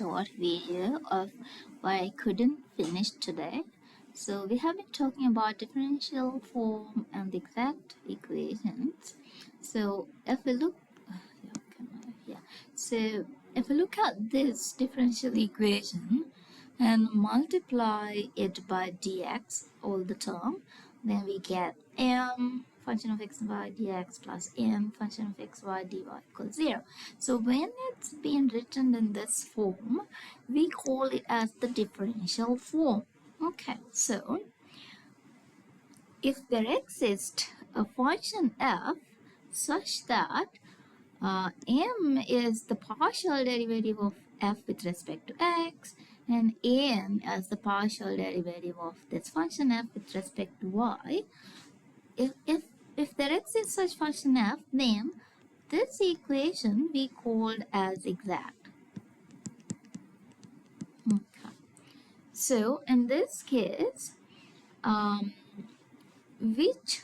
short video of why I couldn't finish today. So we have been talking about differential form and exact equations. So if we look, So if we look at this differential equation and multiply it by dx all the term, then we get m function of x and y dx plus n function of x y dy equals 0. So when it's been written in this form, we call it as the differential form. Okay, so if there exists a function f such that m is the partial derivative of f with respect to x, and n as the partial derivative of this function f with respect to y. If there exists such function f, then this equation we called as exact. Okay. So in this case, which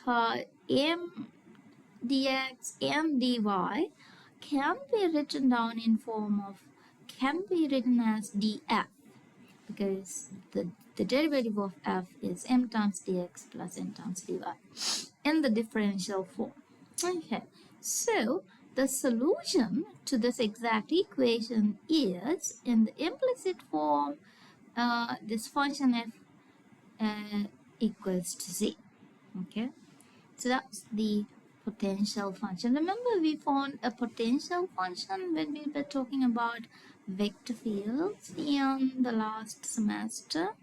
m dx and dy can be written down in form of, can be written as df, because the derivative of f is m times dx plus n times dy in the differential form. Okay, so the solution to this exact equation is in the implicit form, this function f equals to z. Okay, so that's the potential function. Remember, we found a potential function when we were talking about vector fields in the last semester.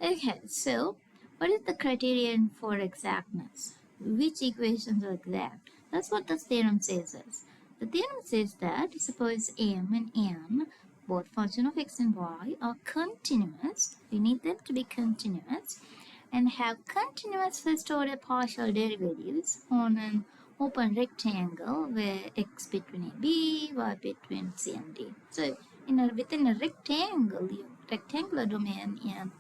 Okay, so what is the criterion for exactness? Which equations are exact? That's what the theorem says is. The theorem says that suppose m and n, both function of x and y, are continuous. We need them to be continuous and have continuous first order partial derivatives on an open rectangle where x between a b, y between c and d. So within a rectangular domain in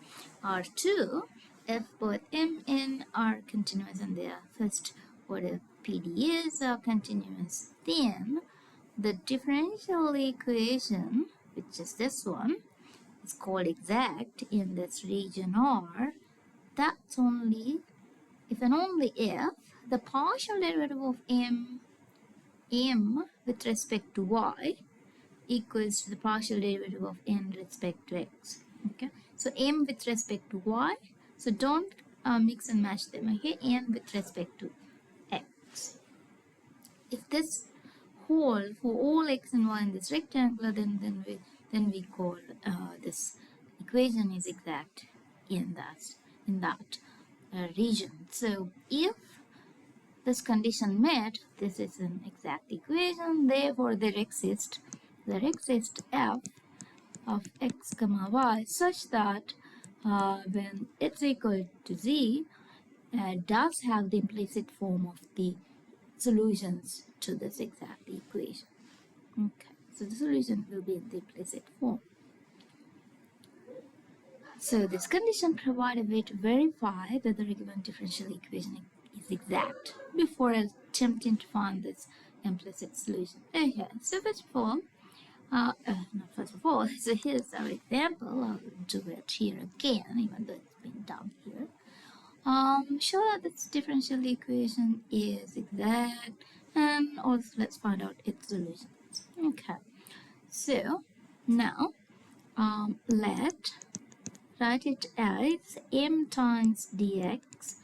R2, if both m and n are continuous and their first order PDEs are continuous, then the differential equation, which is this one, is called exact in this region R. That's only if and only if the partial derivative of m with respect to y equals to the partial derivative of n with respect to x. Okay, so m with respect to y, so don't mix and match them. Okay, n with respect to x. If this whole for all x and y in this rectangle, then we call this equation is exact in that region. So if this condition met, this is an exact equation. Therefore, there exists f of x comma y such that when it's equal to z, does have the implicit form of the solutions to this exact equation. Okay, so the solution will be in the implicit form. So this condition provides a way to verify whether a given differential equation is exact before attempting to find this implicit solution. Okay, so first of all, so here's our example. I'll do it here again, even though it's been done here. Show that this differential equation is exact, and also let's find out its solutions. Okay, so now let write it as m times dx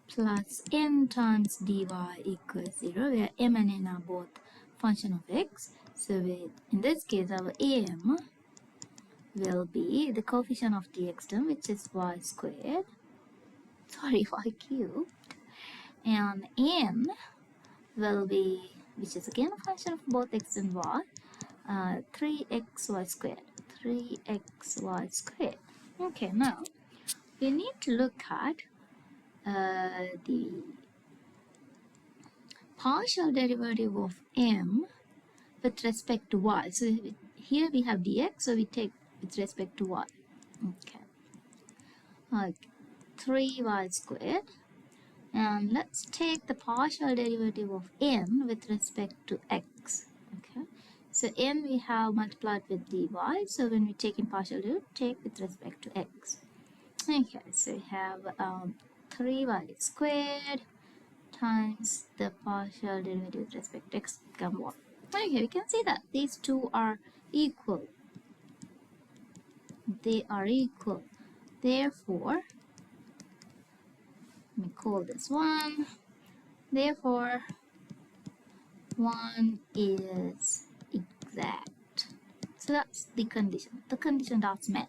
plus n times dy equals 0, where m and n are both function of x. So in this case, our m will be the coefficient of dx term, which is y squared, y cubed, and n will be, which is again a function of both x and y, 3xy squared. Okay, now we need to look at the partial derivative of m with respect to y. So here we have dx, so we take with respect to y. Okay, 3y squared, and let's take the partial derivative of n with respect to x. Okay, So n we have multiplied with dy, so when we take in partial derivative, take with respect to x. Okay, so we have 3y squared times the partial derivative with respect to x become 1. Okay, we can see that these two are equal. They are equal. Therefore, let me call this 1. Therefore, 1 is exact. So that's the condition. The condition that's met.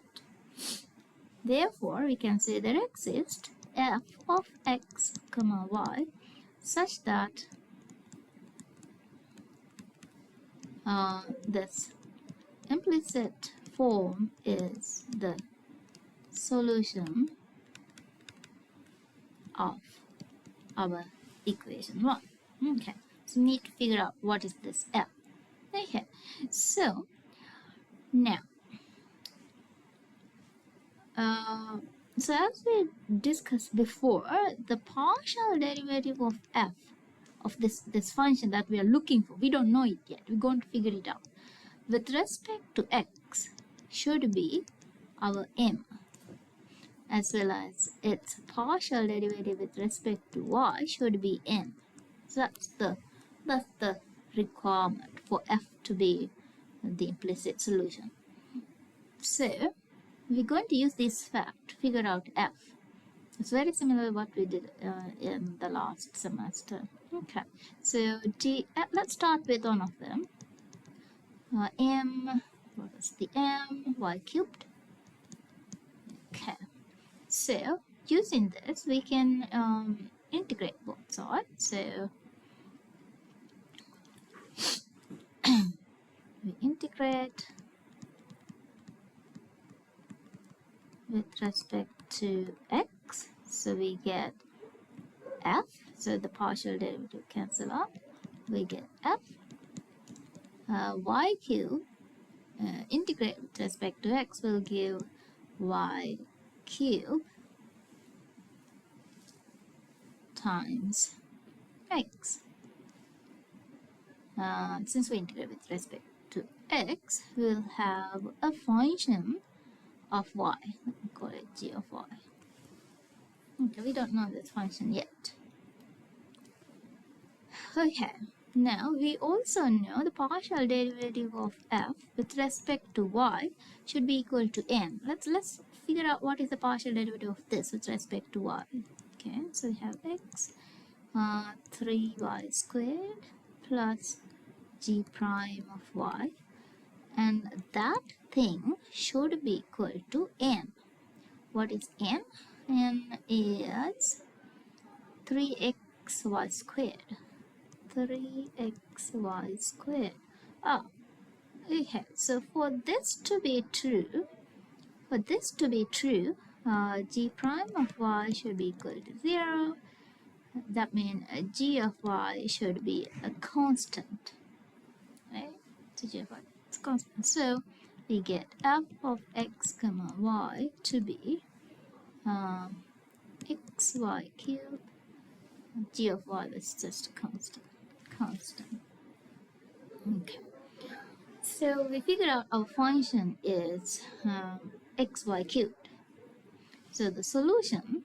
Therefore, we can say there exists f of x comma y such that this implicit form is the solution of our equation 1. Okay, so we need to figure out what is this f. Okay, so now so as we discussed before, the partial derivative of f of this function that we are looking for, we don't know it yet, we're going to figure it out, with respect to x should be our m, as well as its partial derivative with respect to y should be n. So that's the requirement for f to be the implicit solution. So we're going to use this fact to figure out f. It's very similar to what we did in the last semester. Okay, so let's start with one of them. M, what is the m? Y cubed. Okay, so using this we can integrate both sides. So we integrate with respect to x, so we get f, so the partial derivative cancel out, we get f. Y cube integrate with respect to x will give y cube times x. Since we integrate with respect to x, we'll have a function of y. Let me call it g of y. Okay, we don't know this function yet. Okay, now we also know the partial derivative of f with respect to y should be equal to n. Let's figure out what is the partial derivative of this with respect to y. Okay, so we have x 3y squared plus g prime of y, and that thing should be equal to n. What is n? N is 3xy squared. 3xy squared. Okay, so for this to be true, g prime of y should be equal to 0. That means g of y should be a constant, right? So g of y is constant. So we get f of x comma y to be xy cubed. G of y is just constant. Okay. So we figure out our function is xy cubed. So the solution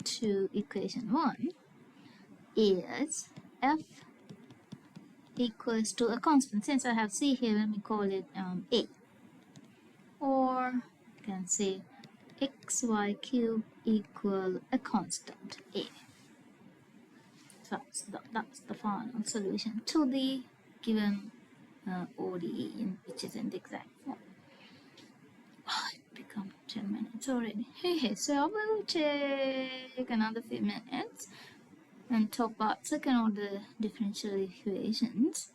to equation 1 is f equals to a constant. Since I have c here, let me call it a. Or you can say xy cubed equal a constant a. So that's the final solution to the given ODE, which is in the exact form. It become 10 minutes already. Hey, so I will take another few minutes and talk about second order differential equations.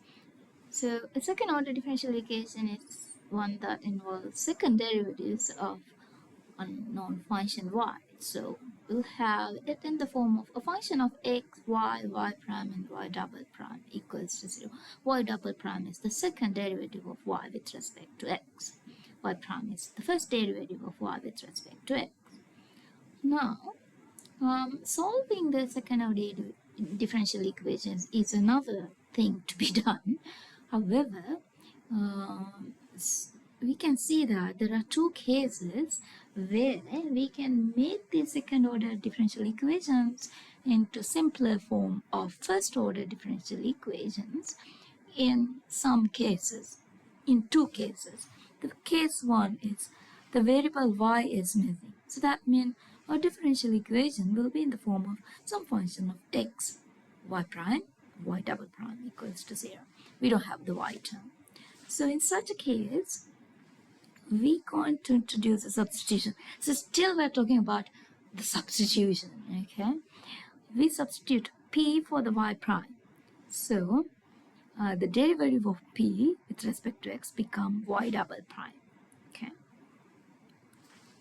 So a second order differential equation is one that involves second derivatives of unknown function y. So we'll have it in the form of a function of x, y, y prime, and y double prime equals to 0. Y double prime is the second derivative of y with respect to x. Y prime is the first derivative of y with respect to x. Now, solving the second order differential equations is another thing to be done. However, we can see that there are two cases where we can make the second order differential equations into simpler form of first order differential equations in some cases, in two cases. The case one is the variable y is missing. So that means our differential equation will be in the form of some function of x, y prime, y double prime equals to 0. We don't have the y term. So in such a case, we're going to introduce a substitution. So still we're talking about the substitution, okay? We substitute p for the y prime. So the derivative of p with respect to x become y double prime, okay?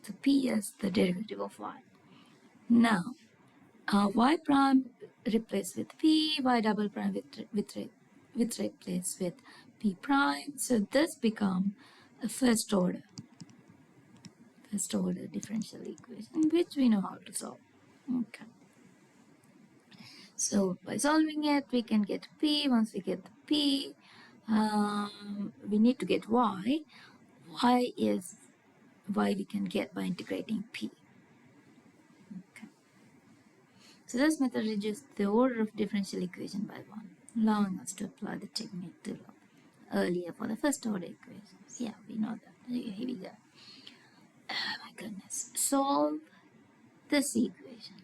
So p is the derivative of y. Now, y prime replaced with p, y double prime with replaced with p prime. So this become a first order differential equation, which we know how to solve. Okay. So by solving it, we can get p. Once we get the p, we need to get y. Y is y we can get by integrating p. Okay. So this method reduces the order of differential equation by 1, allowing us to apply the technique developed earlier for the first order equations. Yeah, we know that. Here we go. Oh my goodness. Solve this equation.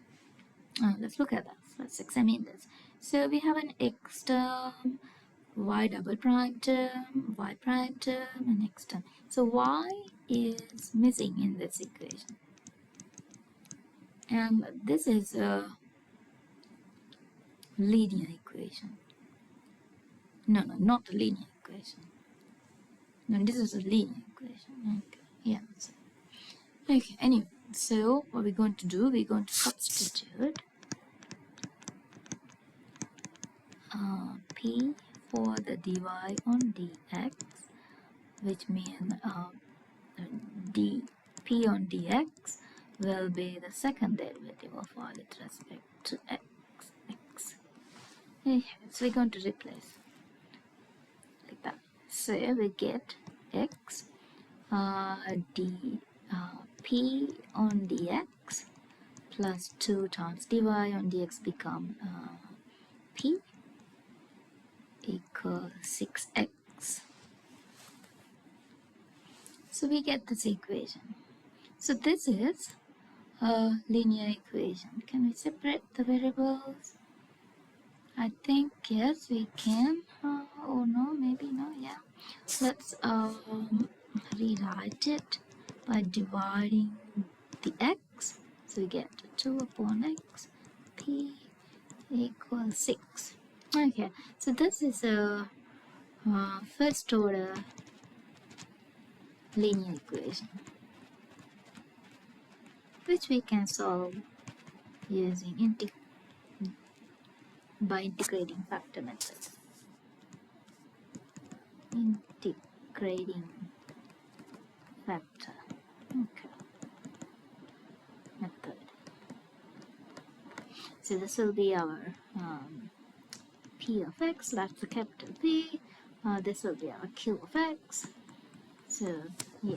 Let's look at that. Let's examine this. So we have an x term, y double prime term, y prime term, and x term. So y is missing in this equation. And this is a linear equation. No, not a linear equation. No, this is a linear equation. Okay, yeah. Okay, anyway, so what we're going to do, we're going to substitute p for the dy on dx, which means p on dx will be the second derivative of y with respect to x. Okay, so we're going to replace like that. So we get x p on dx plus 2 times dy on dx become p equals 6x. So we get this equation. So this is a linear equation. Can we separate the variables? I think yes, we can. Oh no, maybe no. Yeah. Let's rewrite it by dividing the x. So we get 2 upon x, p equals 6. Okay, so this is a first order linear equation, which we can solve using by integrating factor method. Integrating factor, okay, method. So this will be our p of x, that's the capital P. This will be our q of x. So yeah.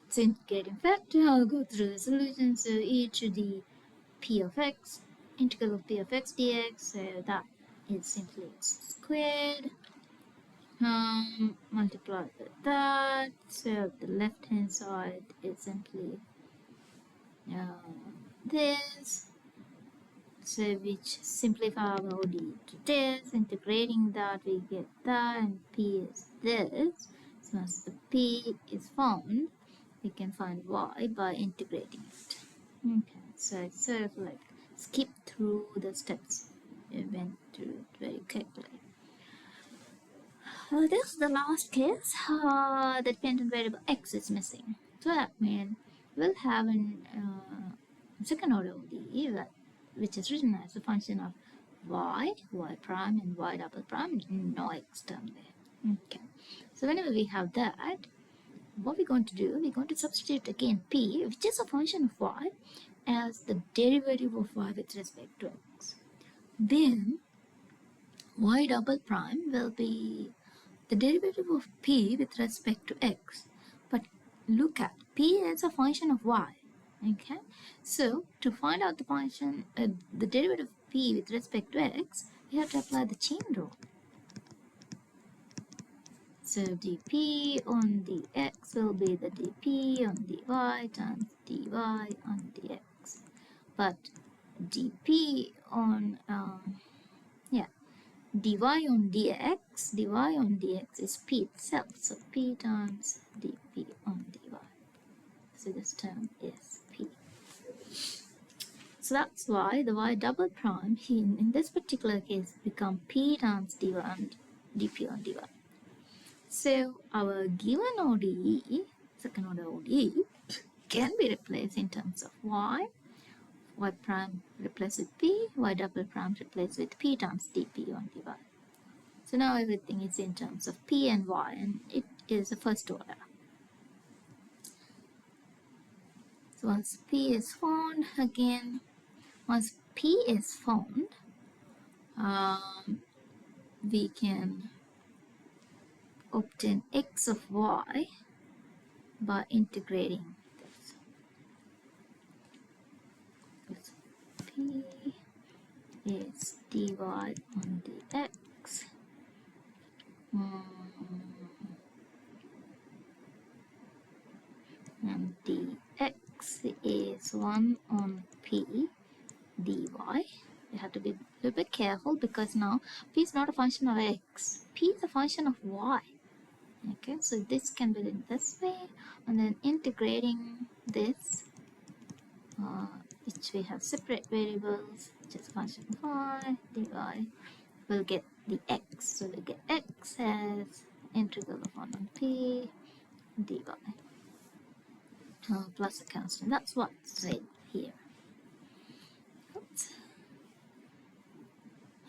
So integrating factor, I'll go through the solution. So e to the p of x, integral of p of x dx, so that is simply x squared. Multiply with that, so the left hand side is simply this, so which simplify our d to this, integrating that we get that, and p is this. So once the p is found, we can find y by integrating it. Okay, so it's sort of like skip through the steps. We went through it very quickly. This is the last case. The dependent variable x is missing. So that means we'll have an second order ODE, which is written as a function of y prime, and y double prime, no x term there. Okay. So whenever we have that, what we're going to do, we're going to substitute again p, which is a function of y, as the derivative of y with respect to x. Then y double prime will be the derivative of p with respect to x. But look at p as a function of y. Okay, so to find out the function, the derivative of p with respect to x, we have to apply the chain rule. So dp on dx will be the dp on dy times dy on dx. But dp on dy on dx is p itself, so p times dp on dy. So this term is p. So that's why the y double prime in this particular case become p times dy and dp on dy. So our given ODE, second order ODE, can be replaced in terms of y prime replaced with p, y double prime replaced with p times dp on dy. So now everything is in terms of p and y, and it is a first order. So once p is found, once p is found, we can obtain x of y by integrating this. P is dy on dx. And dx is 1 on p dy. You have to be a little bit careful because now p is not a function of x. P is a function of y. Okay, so this can be in this way, and then integrating this, which we have separate variables, which is function of y, dy, we'll get the x. So we'll get x as integral of 1 on p dy. Plus a constant. That's what's said here. Oops.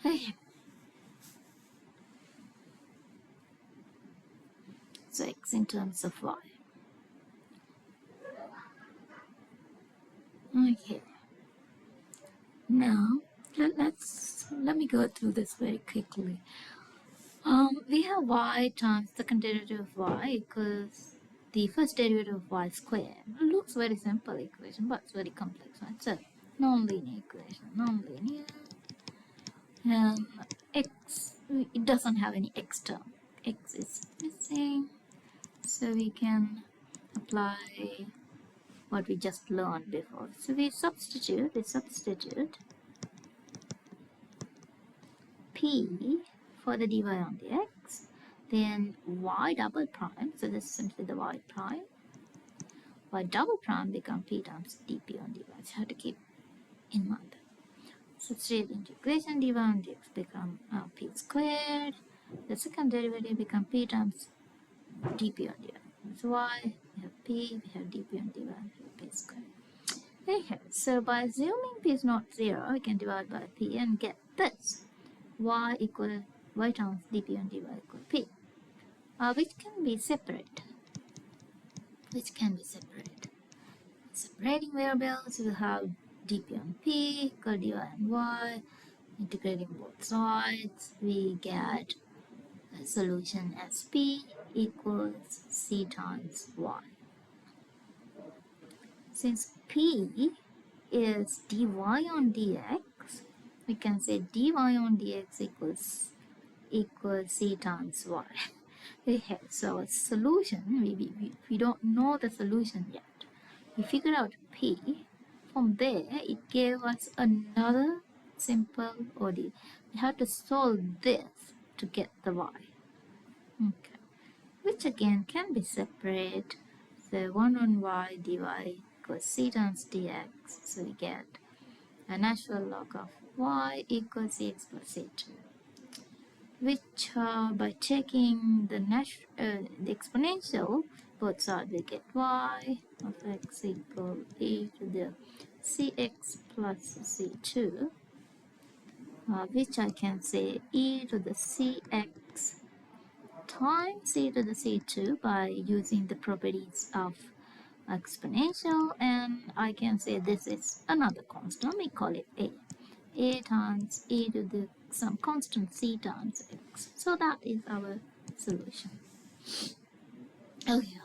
Okay. So x in terms of y. Okay. Now let me go through this very quickly. We have y times second derivative of y equals the first derivative of y squared. It looks very simple equation, but it's very complex, right? So non-linear equation, non-linear, and x, it doesn't have any x term. X is missing, so we can apply what we just learned before. So we substitute p for the dy on dx, then y double prime, so this is simply the y prime, y double prime become p times dp on dy. So you have to keep in mind. So straight integration dy on dx become p squared, the second derivative become p times dp on dy. So y, we have p, we have dp on dy, we have p squared. Okay, so by assuming p is not 0, we can divide by p and get this. Y times dp on dy equal p, which can be separate. Separating variables, we have dp on p equal dy on y. Integrating both sides, we get a solution as p equals c times y. Since p is dy on dx, we can say dy on dx equals c times y. Okay, so our solution, we don't know the solution yet. We figured out p. From there, it gave us another simple ODE. We have to solve this to get the y. Okay, which again can be separate. So 1 on y dy equals c times dx. So we get a natural log of y equals cx plus c2, which by taking the exponential, both sides we get y of x equal e to the cx plus c2, which I can say e to the cx times e to the c2 by using the properties of exponential, and I can say this is another constant. Let me call it a times e to the some constant c times x. So that is our solution. Okay,